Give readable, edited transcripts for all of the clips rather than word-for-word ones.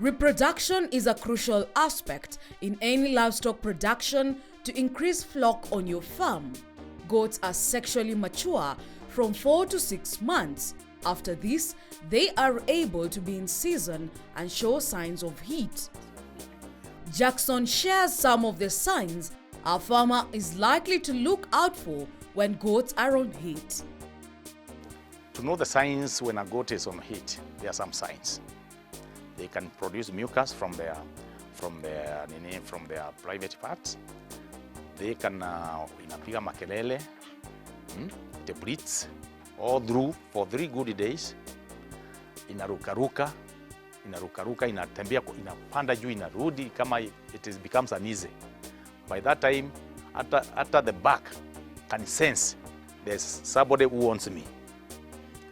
Reproduction is a crucial aspect in any livestock production to increase flock on your farm. Goats are sexually mature from 4 to 6 months. After this, they are able to be in season and show signs of heat. Jackson shares some of the signs a farmer is likely to look out for when goats are on heat. To know the signs when a goat is on heat, there are some signs. They can produce mucus from their private parts. They can inapiga makelele, it bleeds all through for 3 good days. Inarukaruka, inatembea, inapanda juu, inarudi kama it becomes uneasy. By that time, after the back can sense there's somebody who wants me,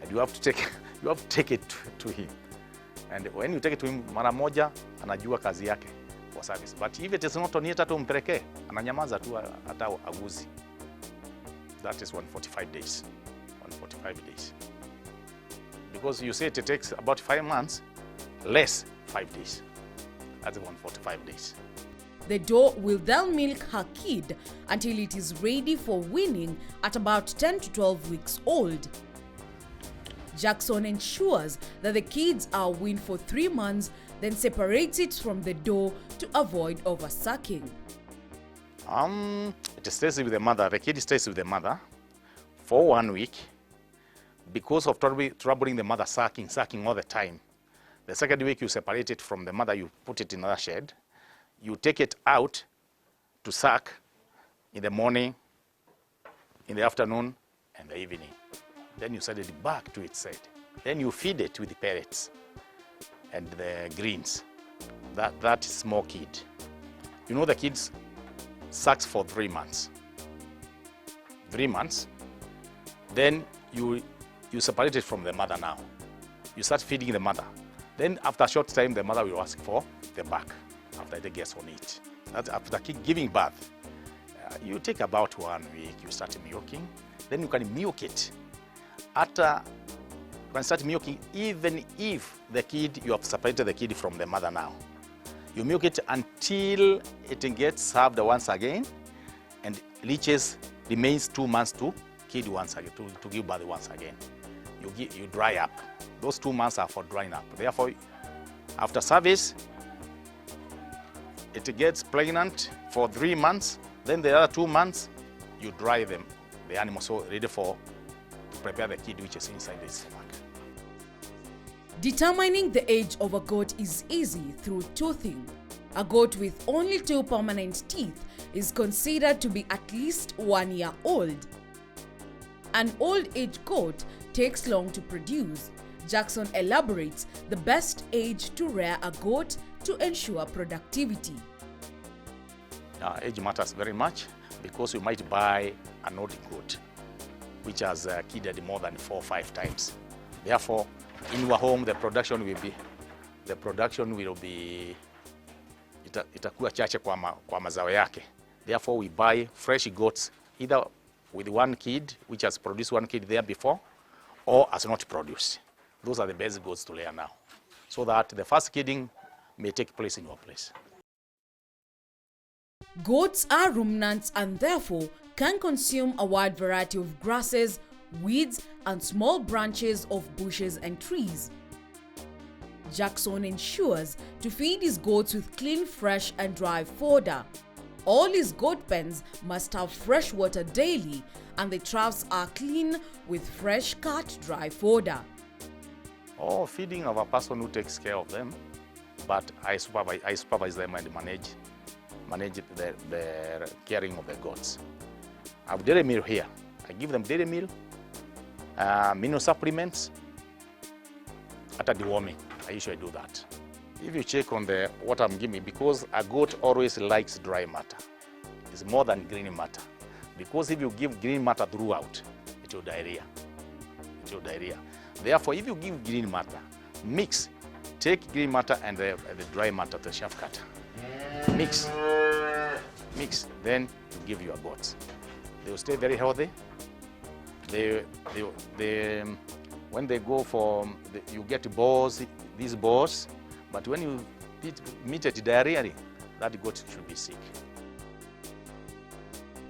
and you have to take it to him. And when you take it to him, mara moja anajua kazi yake for service. But if it is not on hata tumpelekee, ananyamaza tu hata aguzi. That is 145 days. 145 days. Because you say it takes about 5 months, less 5 days. That's 145 days. The doe will then milk her kid until it is ready for weaning at about 10 to 12 weeks old. Jackson ensures that the kids are weaned for 3 months, then separates it from the doe to avoid oversucking. It stays with the mother. The kid stays with the mother for 1 week because of troubling the mother sucking all the time. The second week you separate it from the mother, you put it in another shed. You take it out to suck in the morning, in the afternoon, and the evening. Then you send it back to its side. Then you feed it with the pellets and the greens. That small kid. You know the kids sucks for 3 months. 3 months. Then you separate it from the mother now. You start feeding the mother. Then after a short time, the mother will ask for the back after it gets on it. That's after giving birth. You take about 1 week, you start milking. Then you can milk it. After you can start milking, even if you have separated the kid from the mother now. You milk it until it gets served once again and remains 2 months to kid once again, to give birth once again. You dry up. Those 2 months are for drying up. Therefore, after service, it gets pregnant for 3 months. Then the other 2 months, you dry the animal so ready to prepare the kid which is inside its stomach. Determining the age of a goat is easy through toothing. A goat with only 2 permanent teeth is considered to be at least 1 year old. An old-age goat takes long to produce. Jackson elaborates the best age to rear a goat to ensure productivity. Age matters very much because you might buy an old goat which has kidded more than 4 or 5 times. Therefore, in your home, the production will be itakuwa chache kwa mazao yake. Therefore, we buy fresh goats either with 1 kid, which has produced 1 kid there before, or has not produced. Those are the best goats to rear now, so that the first kidding may take place in your place. Goats are ruminants and therefore can consume a wide variety of grasses, weeds, and small branches of bushes and trees. Jackson ensures to feed his goats with clean, fresh, and dry fodder. All his goat pens must have fresh water daily, and the troughs are clean with fresh cut dry fodder. Feeding of a person who takes care of them, but I supervise them and manage the caring of the goats. I have dairy meal here. I give them dairy meal, mineral supplements, at a deworming. I usually do that. If you check on what I'm giving, because a goat always likes dry matter. It's more than green matter. Because if you give green matter throughout, it will diarrhea. Therefore, if you give green matter, take green matter and the dry matter, the chaff cutter. Mix, then you give your goats. They will stay very healthy. When they go for, you get balls, these balls, But when you meet it diarrhea, that goat should be sick.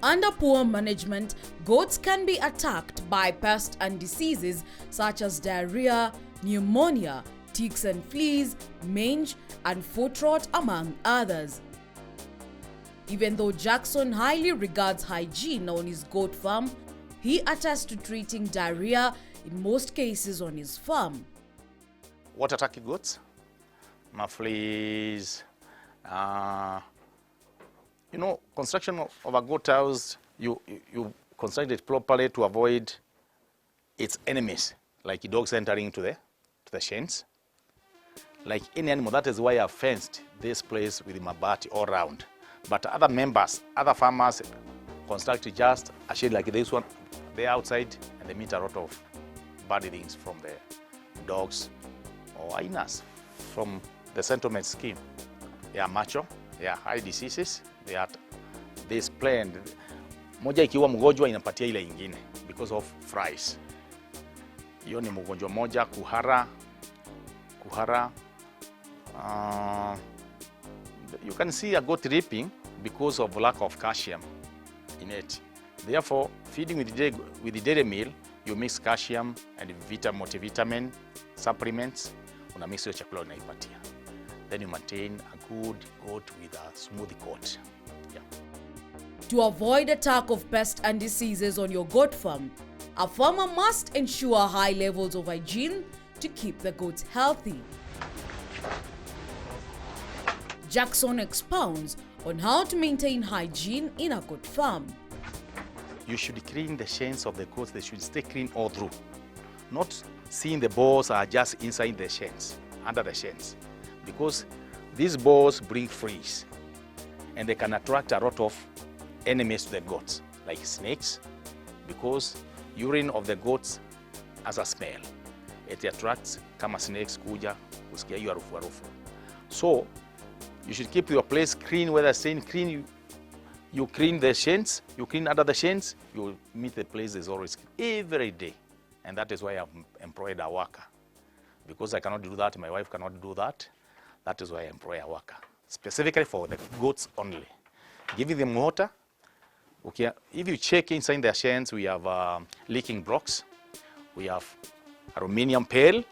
Under poor management, goats can be attacked by pests and diseases such as diarrhea, pneumonia, ticks and fleas, mange, and foot rot, among others. Even though Jackson highly regards hygiene on his goat farm, he attests to treating diarrhea in most cases on his farm. What attack goats? Fleas. Construction of a goat house, you construct it properly to avoid its enemies, like dogs entering to the sheds. Like any animal, that is why I've fenced this place with mabati all around. But other members, other farmers construct just a shed like this one, they're outside, and they meet a lot of bad things from the dogs or hyenas from the settlement scheme. They are macho, they are high diseases, they spread. Moja ikiwa mgonjwa inapatia ile ingine because of flies. Hiyo ni mgonjwa moja, kuhara. You can see a goat reaping because of lack of calcium in it. Therefore, feeding with the dairy meal, you mix calcium and multivitamin supplements. Una mix hiyo chakula unaipatia. Then you maintain a good goat with a smooth coat. Yeah. To avoid attack of pests and diseases on your goat farm, a farmer must ensure high levels of hygiene to keep the goats healthy. Jackson expounds on how to maintain hygiene in a goat farm. You should clean the sheds of the goats. They should stay clean all through. Not seeing the balls are just inside the sheds, under the sheds. Because these balls bring fleas and they can attract a lot of enemies to the goats, like snakes, because urine of the goats has a smell. It attracts kama snakes kuja kusikia hiyo harufu. So you should keep your place clean, whether saying clean, you clean the sheds, you clean under the sheds, you meet the place is always clean every day. And that is why I've employed a worker. Because I cannot do that, my wife cannot do that. That is why I employ a worker, specifically for the goats only. Giving them water. Okay, if you check inside their sheds, we have leaking blocks. We have aluminum pail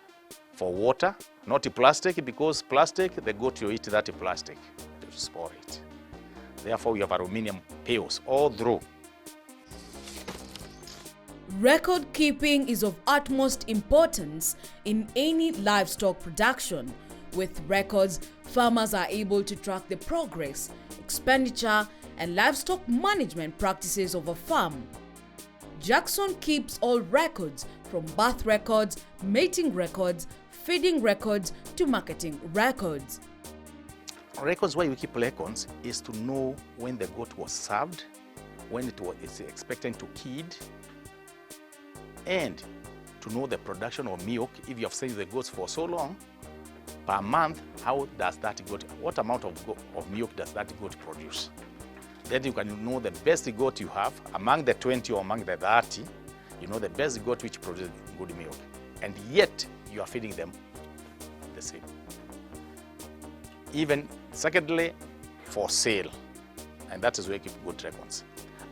for water, not plastic, because plastic, the goat will eat that plastic to spoil it. Therefore, we have aluminum pails all through. Record keeping is of utmost importance in any livestock production. With records, farmers are able to track the progress, expenditure, and livestock management practices of a farm. Jackson keeps all records, from birth records, mating records, feeding records, to marketing records. Records, why we keep records is to know when the goat was served, when it's expected to kid, and to know the production of milk. If you have saved the goats for so long, per month, how does that goat, what amount of milk does that goat produce? Then you can know the best goat you have among the 20 or among the 30. You know the best goat which produces good milk, and yet you are feeding them the same. Even secondly, for sale, and that is where you keep good records.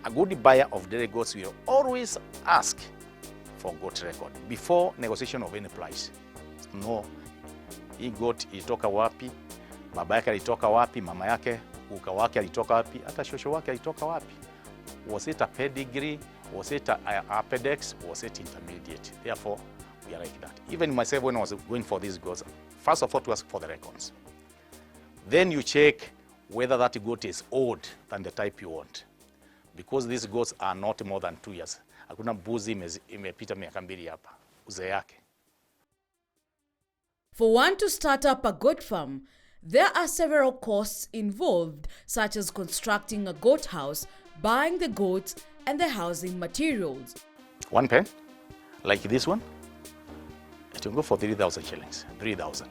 A good buyer of dairy goats will always ask for goat record before negotiation of any price. No, hii goat ilitoka wapi, baba yake alitoka wapi, mama yake, uka wake alitoka wapi, hata shosho wake alitoka wapi. Was it a pedigree? Was it a appedex? Was it intermediate? Therefore, we are like that. Even myself, when I was going for these goats, first of all, to ask for the records. Then you check whether that goat is old than the type you want. Because these goats are not more than 2 years. Hakuna mbuzi imepita miaka 2 hapa, uzee yake. For one to start up a goat farm, there are several costs involved, such as constructing a goat house, buying the goats, and the housing materials. One pen, like this one, it will go for 3,000 shillings. 3,000.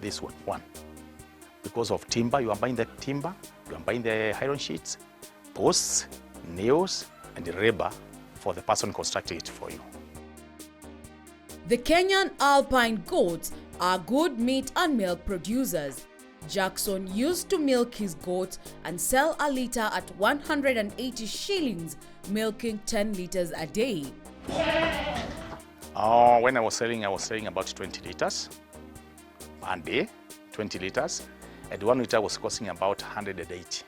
This one. Because of timber, you are buying the timber, you are buying the iron sheets, posts, nails, and the rubber for the person constructing it for you. The Kenyan alpine goats are good meat and milk producers. Jackson used to milk his goats and sell a litre at 180 shillings, milking 10 litres a day. When I was selling about 20 litres a day, 20 litres. And 1 litre was costing about 180.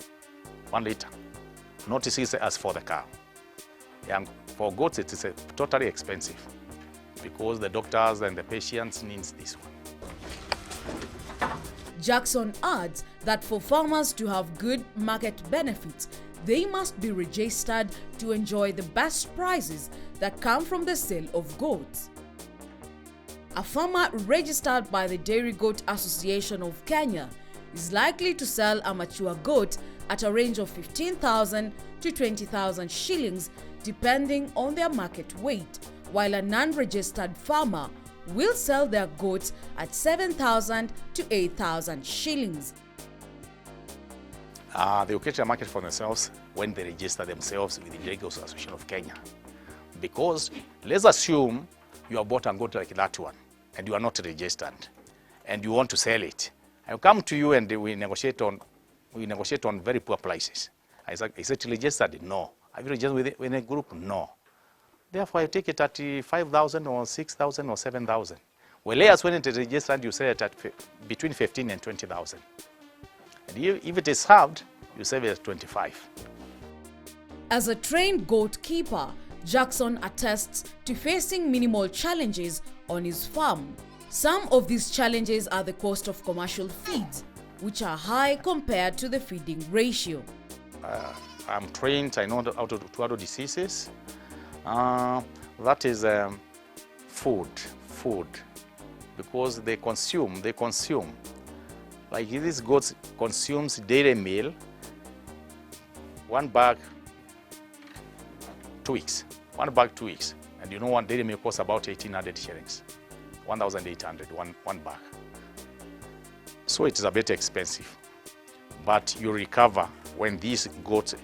1 litre. Not as for the cow. And for goats, it is totally expensive because the doctors and the patients need this one. Jackson adds that for farmers to have good market benefits, they must be registered to enjoy the best prices that come from the sale of goats. A farmer registered by the Dairy Goat Association of Kenya is likely to sell a mature goat at a range of 15,000 to 20,000 shillings depending on their market weight, while a non-registered farmer will sell their goats at 7,000 to 8,000 shillings. They will catch a market for themselves when they register themselves with the Dairy Goat Association of Kenya. Because let's assume you have bought a goat like that one and you are not registered and you want to sell it. I'll come to you and we negotiate on very poor prices. Is it registered? No. Have you registered with a group? No. Therefore, I take it at 5,000 or 6,000 or 7,000. Well, as when it is registered, you sell it at between 15 and 20,000. And if it is halved, you sell it at 25. As a trained goat keeper, Jackson attests to facing minimal challenges on his farm. Some of these challenges are the cost of commercial feeds, which are high compared to the feeding ratio. I'm trained, I know how to handle diseases. That is food, because they consume. Like these goats consumes dairy meal, 1 bag, 2 weeks. 1 bag, 2 weeks. And you know one dairy meal costs about 1,800 shillings. 1,800, one bag. So it is a bit expensive. But you recover when these goats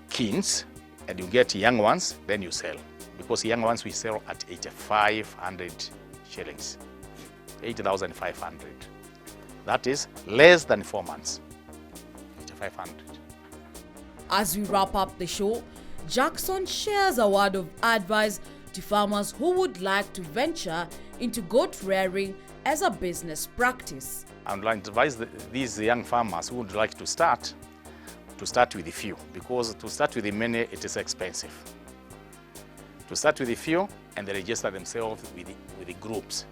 kins and you get young ones, then you sell. Because young ones we sell at 8,500 shillings. 8,500. That is less than 4 months. 8,500. As we wrap up the show, Jackson shares a word of advice to farmers who would like to venture into goat rearing as a business practice. I would like to advise these young farmers who would like to start with a few, because to start with the many, it is expensive. To start with a few, and they register themselves with the groups.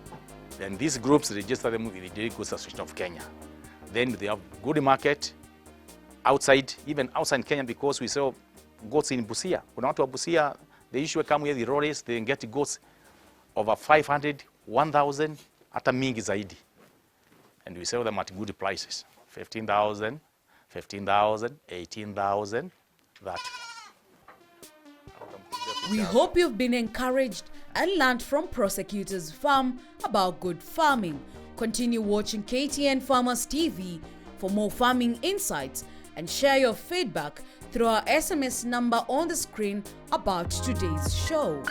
Then these groups register them with the Dairy Goat Association of Kenya. Then they have good market outside, even outside Kenya, because we sell goats in Busia. Kuna watu wa Busia, they usually come here, the lorries, they get goats over 500, 1,000, hata mingi zaidi. And we sell them at good prices, 15,000, 18,000, that. We hope you've been encouraged and learned from Prosecutors Farm about good farming. Continue watching KTN Farmers TV for more farming insights and share your feedback through our SMS number on the screen about today's show.